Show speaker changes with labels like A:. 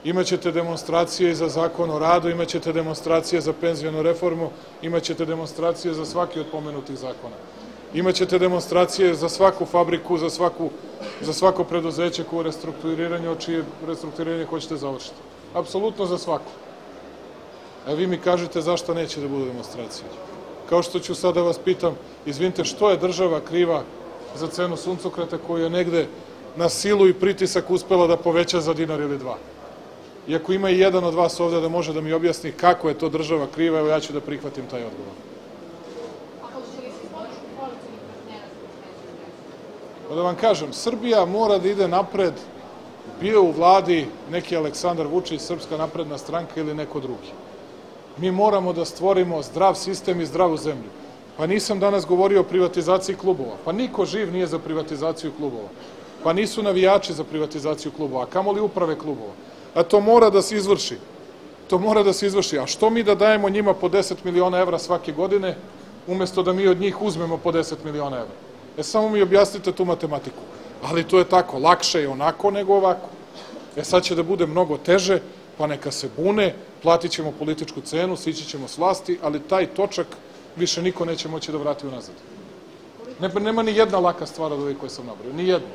A: Imaćete demonstracije za zakon o radu, imaćete demonstracije za penzijonu reformu, imaćete demonstracije za svaki od pomenutih zakona. Imaćete demonstracije za svaku fabriku, za svako preduzeće koje restrukturiranje, čije restrukturiranje hoćete završiti. Apsolutno za svako. A vi mi kažete zašto neće da budu demonstracije. Kao što ću sada vas pitam, izvinite, što je država kriva za cenu suncokreta koju je negde na silu i pritisak uspela da poveća za dinar ili dva? I ako ima i jedan od vas ovde da može da mi objasni kako je to država kriva, evo ja ću da prihvatim taj odgovor. Da vam kažem, Srbija mora da ide napred, bio u vladi neki Aleksandar Vučić, Srpska napredna stranka ili neko drugi. Mi moramo da stvorimo zdrav sistem i zdravu zemlju. Pa nisam danas govorio o privatizaciji klubova. Pa niko živ nije za privatizaciju klubova. Pa nisu navijači za privatizaciju klubova, a kamoli uprave klubova. A to mora da se izvrši. To mora da se izvrši. A što mi da dajemo njima po 10 miliona evra svake godine, umesto da mi od njih uzmemo po 10 miliona evra? Samo mi objasnite tu matematiku. Ali to je tako, lakše je onako nego ovako. Sad će da bude mnogo teže, pa neka se bune, platit ćemo političku cenu, sići ćemo s vlasti, ali taj točak više niko neće moći da vrati unazad. Nema ni jedna laka stvar od ovih koje sam nabrojao, ni jedna.